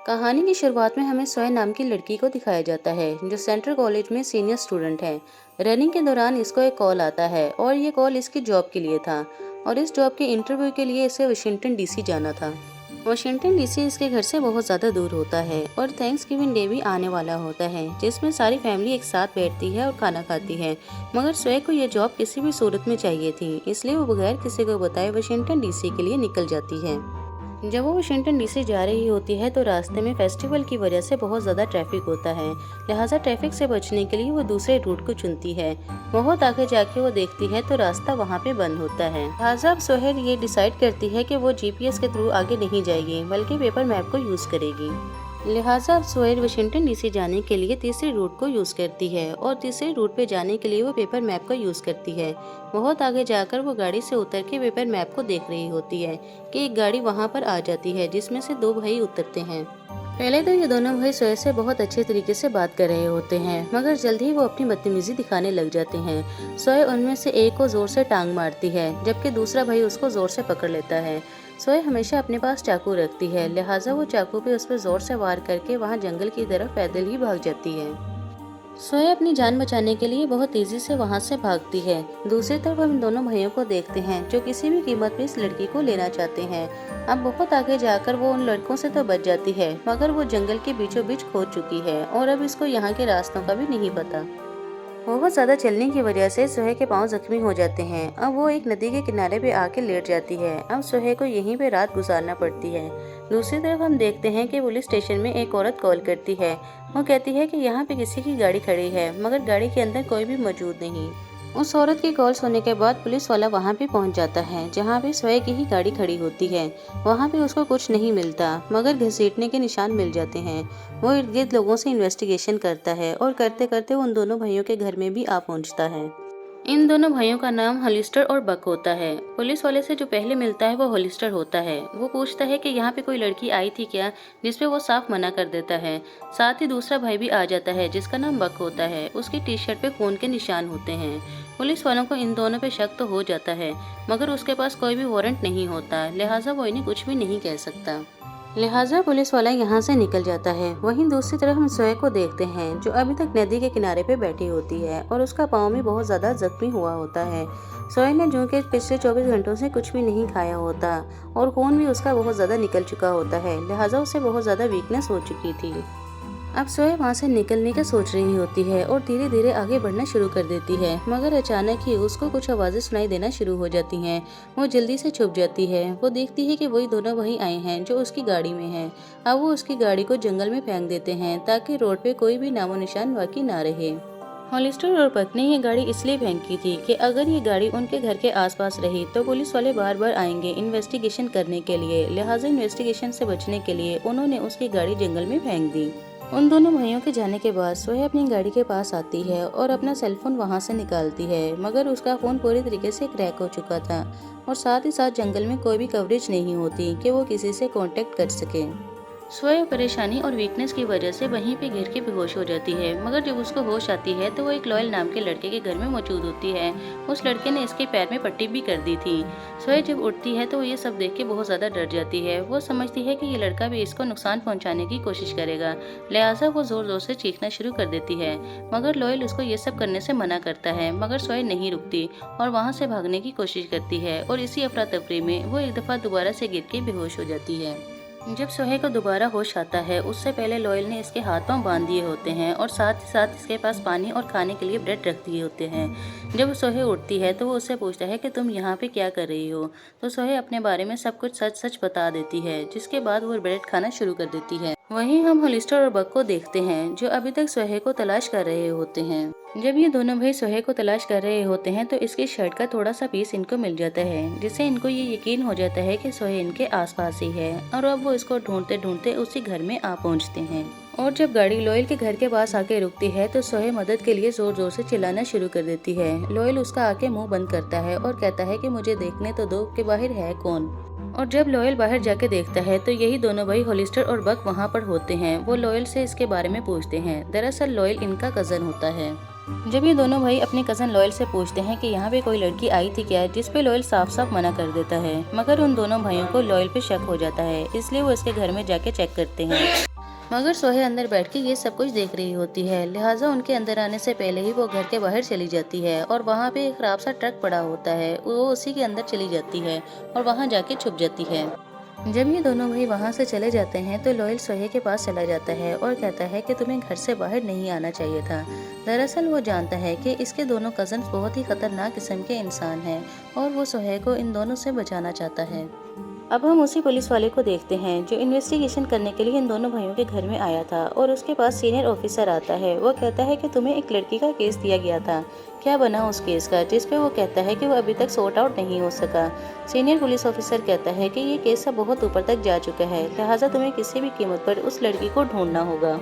कहानी की शुरुआत में हमें सोया नाम की लड़की को दिखाया जाता है जो सेंट्रल कॉलेज में सीनियर स्टूडेंट है। रनिंग के दौरान इसको एक कॉल आता है और ये कॉल इसकी जॉब के लिए था और इस जॉब के इंटरव्यू के लिए इसे वाशिंगटन डीसी जाना था। वाशिंगटन डीसी इसके घर से बहुत ज़्यादा दूर होता है और थैंक्सगिविंग डे भी आने वाला होता है जिसमें सारी फैमिली एक साथ बैठती है और खाना खाती है। मगर सोया को यह जॉब किसी भी सूरत में चाहिए थी, इसलिए वो बगैर किसी को बताए वाशिंगटन डीसी के लिए निकल जाती है। जब वो वाशिंगटन डीसी जा रही होती है तो रास्ते में फेस्टिवल की वजह से बहुत ज़्यादा ट्रैफिक होता है, लिहाजा ट्रैफिक से बचने के लिए वो दूसरे रूट को चुनती है। बहुत आगे जाके वो देखती है तो रास्ता वहाँ पे बंद होता है। लिहाजा अब सोहेल ये डिसाइड करती है कि वो जीपीएस के थ्रू आगे नहीं जाएगी बल्कि पेपर मैप को यूज़ करेगी। लिहाजा अब सोहेल वाशिंगटन डीसी जाने के लिए तीसरे रूट को यूज़ करती है और तीसरे रूट पे जाने के लिए वो पेपर मैप का यूज़ करती है। बहुत आगे जाकर वो गाड़ी से उतर के पेपर मैप को देख रही होती है कि एक गाड़ी वहाँ पर आ जाती है जिसमें से दो भाई उतरते हैं। पहले तो ये दोनों भाई सोहे से बहुत अच्छे तरीके से बात कर रहे होते हैं, मगर जल्द ही वो अपनी बदतमीजी दिखाने लग जाते हैं। सोहे उनमें से एक को जोर से टांग मारती है जबकि दूसरा भाई उसको जोर से पकड़ लेता है। सोहे हमेशा अपने पास चाकू रखती है, लिहाजा वो चाकू पे उस पर जोर से वार करके वहाँ जंगल की तरफ पैदल ही भाग जाती है। सोया अपनी जान बचाने के लिए बहुत तेजी से वहां से भागती है। दूसरी तरफ हम दोनों भाइयों को देखते हैं जो किसी भी कीमत पे इस लड़की को लेना चाहते हैं। अब बहुत आगे जाकर वो उन लड़कों से तो बच जाती है मगर वो जंगल के बीचों बीच खो चुकी है और अब इसको यहाँ के रास्तों का भी नहीं पता। बहुत ज्यादा चलने की वजह से सोहे के पांव जख्मी हो जाते हैं। अब वो एक नदी के किनारे पे आके लेट जाती है। अब सोहे को यहीं पे रात गुजारना पड़ती है। दूसरी तरफ हम देखते हैं कि पुलिस स्टेशन में एक औरत कॉल करती है। वो कहती है कि यहाँ पे किसी की गाड़ी खड़ी है मगर गाड़ी के अंदर कोई भी मौजूद नहीं। उस औरत की कॉल सुनने के बाद पुलिस वाला वहाँ पे पहुँच जाता है जहाँ पे सोहे की ही गाड़ी खड़ी होती है। वहाँ पे उसको कुछ नहीं मिलता मगर घसीटने के निशान मिल जाते हैं। वो इर्द गिर्द लोगों से इन्वेस्टिगेशन करता है और करते करते उन दोनों भाइयों के घर में भी आ पहुँचता है। इन दोनों भाइयों का नाम हॉलिस्टर और बक होता है। पुलिस वाले से जो पहले मिलता है वो हॉलिस्टर होता है। वो पूछता है कि यहाँ पे कोई लड़की आई थी क्या, जिसपे वो साफ मना कर देता है। साथ ही दूसरा भाई भी आ जाता है जिसका नाम बक होता है। उसकी टी शर्ट पे खून के निशान होते हैं। पुलिस वालों को इन दोनों पे शक तो हो जाता है मगर उसके पास कोई भी वारंट नहीं होता, लिहाजा वो इन्हें कुछ भी नहीं कह सकता। लिहाजा पुलिस वाला यहाँ से निकल जाता है। वहीं दूसरी तरफ हम सोहे को देखते हैं जो अभी तक नदी के किनारे पे बैठी होती है और उसका पाँव भी बहुत ज्यादा जख्मी हुआ होता है। सोहे ने जो कि पिछले 24 घंटों से कुछ भी नहीं खाया होता और खून भी उसका बहुत ज्यादा निकल चुका होता है, लिहाजा उसे बहुत ज्यादा वीकनेस हो चुकी थी। अब सोहे वहाँ से निकलने का सोच रही होती है और धीरे धीरे आगे बढ़ना शुरू कर देती है मगर अचानक ही उसको कुछ आवाजें सुनाई देना शुरू हो जाती हैं। वो जल्दी से छुप जाती है। वो देखती है कि वही दोनों भाई आए हैं जो उसकी गाड़ी में हैं। अब वो उसकी गाड़ी को जंगल में फेंक देते हैं ताकि रोड पे कोई भी नामो निशान बाकी ना रहे। हॉलिस्टर और बक ने ये गाड़ी इसलिए फेंकी थी कि अगर ये गाड़ी उनके घर के आसपास रही तो पुलिस वाले बार बार आएंगे इन्वेस्टिगेशन करने के लिए, लिहाजा इन्वेस्टिगेशन से बचने के लिए उन्होंने उसकी गाड़ी जंगल में फेंक दी। उन दोनों भाइयों के जाने के बाद सोहे अपनी गाड़ी के पास आती है और अपना सेलफोन वहां से निकालती है मगर उसका फोन पूरी तरीके से क्रैक हो चुका था और साथ ही साथ जंगल में कोई भी कवरेज नहीं होती कि वो किसी से कांटेक्ट कर सके। सोहे परेशानी और वीकनेस की वजह से वहीं पे गिर के बेहोश हो जाती है मगर जब उसको होश आती है तो वो एक लॉयल नाम के लड़के के घर में मौजूद होती है। उस लड़के ने इसके पैर में पट्टी भी कर दी थी। सोहे जब उठती है तो वो ये सब देख के बहुत ज्यादा डर जाती है। वो समझती है कि ये लड़का भी इसको नुकसान पहुंचाने की कोशिश करेगा, लिहाजा वो जोर जोर से चीखना शुरू कर देती है मगर लॉयल उसको ये सब करने से मना करता है मगर सोहे नहीं रुकती और वहाँ से भागने की कोशिश करती है और इसी अफरा तफरी में वो एक दफा दोबारा से गिर के बेहोश हो जाती है। जब सोहे को दोबारा होश आता है उससे पहले लॉयल ने इसके हाथ पांव बांध दिए होते हैं और साथ ही साथ इसके पास पानी और खाने के लिए ब्रेड रख दिए होते हैं। जब सोहे उठती है तो वो उससे पूछता है कि तुम यहाँ पे क्या कर रही हो, तो सोहे अपने बारे में सब कुछ सच सच बता देती है जिसके बाद वो ब्रेड खाना शुरू कर देती है। वहीं हम हॉलिस्टर और बक को देखते हैं जो अभी तक सोहे को तलाश कर रहे होते हैं। जब ये दोनों भाई सोहे को तलाश कर रहे होते हैं तो इसकी शर्ट का थोड़ा सा पीस इनको मिल जाता है जिससे इनको ये यकीन हो जाता है कि सोहे इनके आसपास ही है और अब वो इसको ढूंढते ढूंढते उसी घर में आ पहुंचते हैं। और जब गाड़ी लॉयल के घर के पास आके रुकती है तो सोहे मदद के लिए जोर जोर से चिल्लाना शुरू कर देती है। लॉयल उसका आके मुंह बंद करता है और कहता है कि मुझे देखने तो दो कि बाहर है कौन। और जब लॉयल बाहर जाके देखता है तो यही दोनों भाई हॉलिस्टर और बक वहाँ पर होते हैं। वो लॉयल से इसके बारे में पूछते हैं। दरअसल लॉयल इनका कजन होता है। जब ये दोनों भाई अपने कजन लॉयल से पूछते हैं कि यहाँ पे कोई लड़की आई थी क्या, जिस पे लॉयल साफ साफ मना कर देता है मगर उन दोनों भाइयों को लॉयल पे शक हो जाता है, इसलिए वो इसके घर में जाके चेक करते हैं। मगर सोहे अंदर बैठ के ये सब कुछ देख रही होती है, लिहाजा उनके अंदर आने से पहले ही वो घर के बाहर चली जाती है और वहाँ पे एक खराब सा ट्रक पड़ा होता है, वो उसी के अंदर चली जाती है और वहाँ जाके छुप जाती है। जब ये दोनों भाई वहां से चले जाते हैं तो लॉयल सोहे के पास चला जाता है और कहता है कि तुम्हें घर से बाहर नहीं आना चाहिए था। दरअसल वो जानता है कि इसके दोनों कजन बहुत ही खतरनाक किस्म के इंसान हैं और वो सोहे को इन दोनों से बचाना चाहता है। अब हम उसी पुलिस वाले को देखते हैं जो इन्वेस्टिगेशन करने के लिए इन दोनों भाइयों के घर में आया था और उसके पास सीनियर ऑफिसर आता है। वो कहता है कि तुम्हें एक लड़की का केस दिया गया था, क्या बना उस केस का, जिस पे वो कहता है कि वो अभी तक सॉर्ट आउट नहीं हो सका। सीनियर पुलिस ऑफिसर कहता है कि ये केस अब बहुत ऊपर तक जा चुका है, लिहाजा तुम्हें किसी भी कीमत पर उस लड़की को ढूंढना होगा।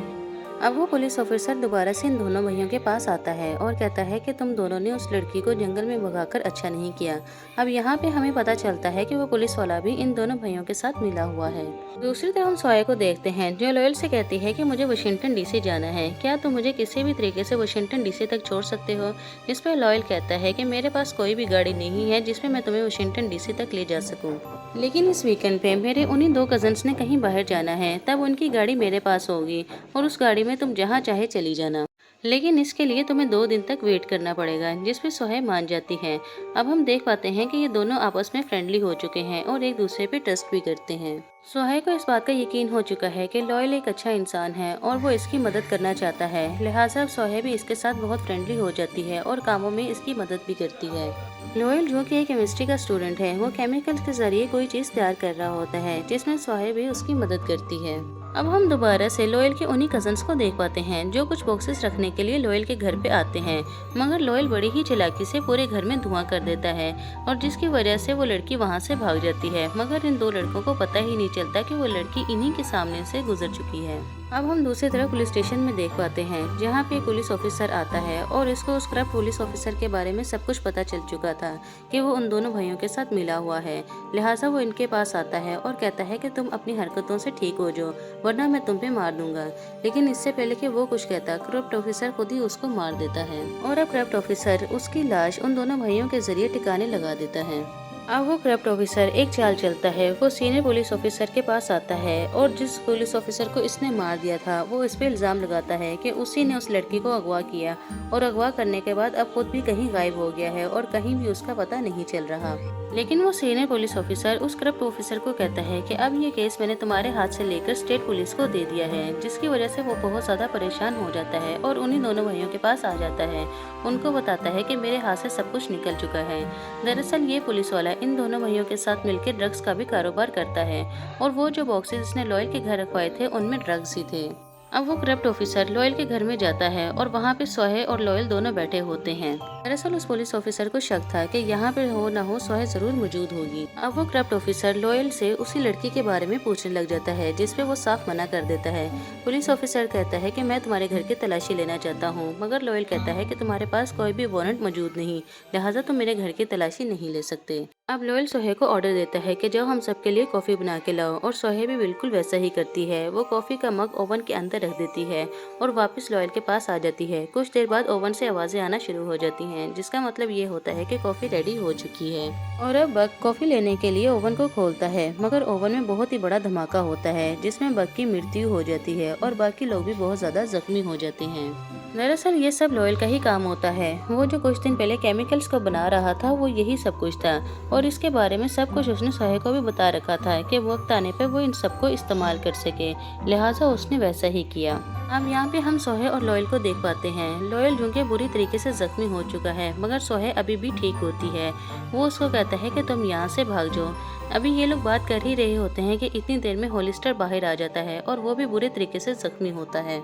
अब वो पुलिस ऑफिसर दोबारा से इन दोनों भाइयों के पास आता है और कहता है कि तुम दोनों ने उस लड़की को जंगल में भगाकर अच्छा नहीं किया। अब यहाँ पे हमें पता चलता है कि वो पुलिस वाला भी इन दोनों भाइयों के साथ मिला हुआ है। दूसरी तरफ हम सोया को देखते हैं जो लॉयल से कहती है कि मुझे वाशिंगटन डीसी जाना है, क्या तुम मुझे किसी भी तरीके से वाशिंगटन डीसी तक छोड़ सकते हो। इस पर लॉयल कहता है कि मेरे पास कोई भी गाड़ी नहीं है जिसमें मैं तुम्हें वाशिंगटन डीसी तक ले जा सकूँ, लेकिन इस वीकेंड पे मेरे उन्हीं दो कजन्स ने कहीं बाहर जाना है, तब उनकी गाड़ी मेरे पास होगी और उस गाड़ी में तुम जहाँ चाहे चली जाना, लेकिन इसके लिए तुम्हें 2 दिन तक वेट करना पड़ेगा। जिस पे सोहे मान जाती है। अब हम देख पाते हैं कि ये दोनों आपस में फ्रेंडली हो चुके हैं और एक दूसरे पे ट्रस्ट भी करते हैं। सोहे को इस बात का यकीन हो चुका है कि लॉयल एक अच्छा इंसान है और वो इसकी मदद करना चाहता है, लिहाजा अब सोहे भी इसके साथ बहुत फ्रेंडली हो जाती है और कामों में इसकी मदद भी करती है। लॉयल जो कि एक केमिस्ट्री का स्टूडेंट है, वो केमिकल्स के जरिए कोई चीज तैयार कर रहा होता है जिसमें सोहे भी उसकी मदद करती है। अब हम दोबारा से लॉयल के उन्हीं कजन्स को देख पाते हैं जो कुछ बॉक्सेस रखने के लिए लॉयल के घर पे आते हैं, मगर लॉयल बड़ी ही चालाकी से पूरे घर में धुआं कर देता है और जिसकी वजह से वो लड़की वहां से भाग जाती है, मगर इन दो लड़कों को पता ही नहीं चलता कि वो लड़की इन्हीं के सामने से गुजर चुकी है। अब हम दूसरी तरफ पुलिस स्टेशन में देख पाते हैं जहाँ पे पुलिस ऑफिसर आता है और इसको उस करप्ट पुलिस ऑफिसर के बारे में सब कुछ पता चल चुका था कि वो उन दोनों भाइयों के साथ मिला हुआ है, लिहाजा वो इनके पास आता है और कहता है कि तुम अपनी हरकतों से ठीक हो जाओ वरना मैं तुम पे मार दूंगा। लेकिन इससे पहले कि वो कुछ कहता, करप्ट ऑफिसर खुद ही उसको मार देता है और अब करप्ट ऑफिसर उसकी लाश उन दोनों भाइयों के जरिए ठिकाने लगा देता है। अब वो करप्ट ऑफिसर एक चाल चलता है, वो सीनियर पुलिस ऑफिसर के पास आता है और जिस पुलिस ऑफिसर को इसने मार दिया था वो इस पे इल्जाम लगाता है कि उसी ने उस लड़की को अगवा किया और अगवा करने के बाद अब खुद भी कहीं गायब हो गया है और कहीं भी उसका पता नहीं चल रहा। लेकिन वो सीनियर पुलिस ऑफिसर उस करप्ट ऑफिसर को कहता है कि अब ये केस मैंने तुम्हारे हाथ से लेकर स्टेट पुलिस को दे दिया है, जिसकी वजह से वो बहुत ज्यादा परेशान हो जाता है और उन्हीं दोनों भाइयों के पास आ जाता है। उनको बताता है कि मेरे हाथ से सब कुछ निकल चुका है। दरअसल ये पुलिस वाला इन दोनों भाइयों के साथ मिलकर ड्रग्स का भी कारोबार करता है और वो जो बॉक्सेस इसने लॉयल के घर रखवाए थे उनमें ड्रग्स ही थे। अब वो करप्ट ऑफिसर लॉयल के घर में जाता है और वहाँ पे सोहे और लॉयल दोनों बैठे होते हैं। दरअसल उस पुलिस ऑफिसर को शक था कि यहाँ पे हो ना हो सोहे जरूर मौजूद होगी। अब वो करप्ट ऑफिसर लॉयल से उसी लड़की के बारे में पूछने लग जाता है, जिसपे वो साफ मना कर देता है। पुलिस ऑफिसर कहता है कि मैं तुम्हारे घर की तलाशी लेना चाहता हूँ, मगर लॉयल कहता है कि तुम्हारे पास कोई भी वारंट मौजूद नहीं, लिहाजा तुम मेरे घर की तलाशी नहीं ले सकते। अब लॉयल सोहे को ऑर्डर देता है कि जाओ हम सबके लिए कॉफी बना के लाओ और सोहे भी बिल्कुल वैसा ही करती है। वो कॉफी का मग ओवन के अंदर रख देती है और वापस लॉयल के पास आ जाती है। कुछ देर बाद ओवन से आवाजें आना शुरू हो जाती हैं, जिसका मतलब ये होता है कि कॉफी रेडी हो चुकी है। और अब बग कॉफी लेने के लिए ओवन को खोलता है, मगर ओवन में बहुत ही बड़ा धमाका होता है जिसमें बग की मृत्यु हो जाती है और बाकी लोग भी बहुत ज्यादा जख्मी हो जाते हैं। दरअसल ये सब लॉयल का ही काम होता है। वो जो कुछ दिन पहले केमिकल्स को बना रहा था वो यही सब कुछ था और इसके बारे में सब कुछ उसने सोहे को भी बता रखा था कि वक्त आने पर वो इन सबको इस्तेमाल कर सके, लिहाजा उसने वैसा ही किया। अब यहाँ पे हम सोहे और लॉयल को देख पाते हैं। लॉयल जो कि बुरी तरीके से जख्मी हो चुका है, मगर सोहे अभी भी ठीक होती है। वो उसको कहता है कि तुम यहाँ से भाग जाओ। अभी ये लोग बात कर ही रहे होते हैं कि इतनी देर में हॉलिस्टर बाहर आ जाता है और वो भी बुरे तरीके से जख्मी होता है।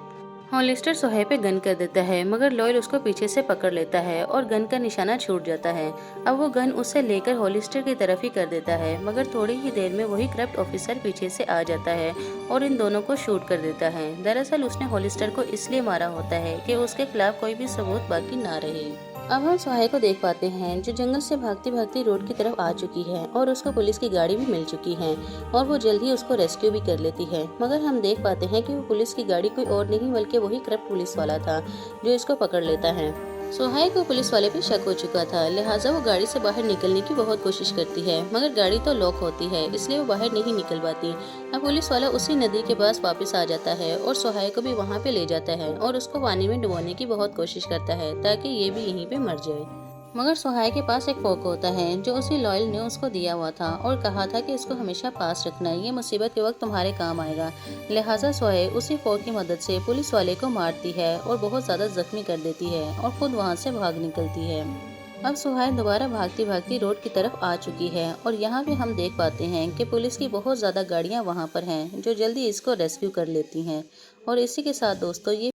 हॉलिस्टर सोहे पे गन कर देता है, मगर लॉयल उसको पीछे से पकड़ लेता है और गन का निशाना छूट जाता है। अब वो गन उससे लेकर हॉलिस्टर की तरफ ही कर देता है, मगर थोड़ी ही देर में वही करप्ट ऑफिसर पीछे से आ जाता है और इन दोनों को शूट कर देता है। दरअसल उसने हॉलिस्टर को इसलिए मारा होता है कि उसके खिलाफ कोई भी सबूत बाकी ना रहे। अब हम सोहे को देख पाते हैं जो जंगल से भागती भागती रोड की तरफ आ चुकी है और उसको पुलिस की गाड़ी भी मिल चुकी है और वो जल्द ही उसको रेस्क्यू भी कर लेती है। मगर हम देख पाते हैं कि वो पुलिस की गाड़ी कोई और नहीं बल्कि वही करप्ट पुलिस वाला था जो इसको पकड़ लेता है। सोहाय को पुलिस वाले पे शक हो चुका था, लिहाजा वो गाड़ी से बाहर निकलने की बहुत कोशिश करती है, मगर गाड़ी तो लॉक होती है, इसलिए वो बाहर नहीं निकल पाती। अब पुलिस वाला उसी नदी के पास वापस आ जाता है और सोहाय को भी वहाँ पे ले जाता है और उसको पानी में डुबोने की बहुत कोशिश करता है ताकि ये भी यहीं पे मर जाए। मगर सोहाय के पास एक फोक होता है जो उसी लॉयल ने उसको दिया हुआ था और कहा था कि इसको हमेशा पास रखना है, ये मुसीबत के वक्त तुम्हारे काम आएगा। लिहाजा सोहाय उसी फोक की मदद से पुलिस वाले को मारती है और बहुत ज्यादा जख्मी कर देती है और खुद वहां से भाग निकलती है। अब सुहाय दोबारा भागती भागती रोड की तरफ आ चुकी है और यहाँ पे हम देख पाते हैं कि पुलिस की बहुत ज्यादा गाड़ियां वहां पर हैं जो जल्दी इसको रेस्क्यू कर लेती हैं। और इसी के साथ दोस्तों ये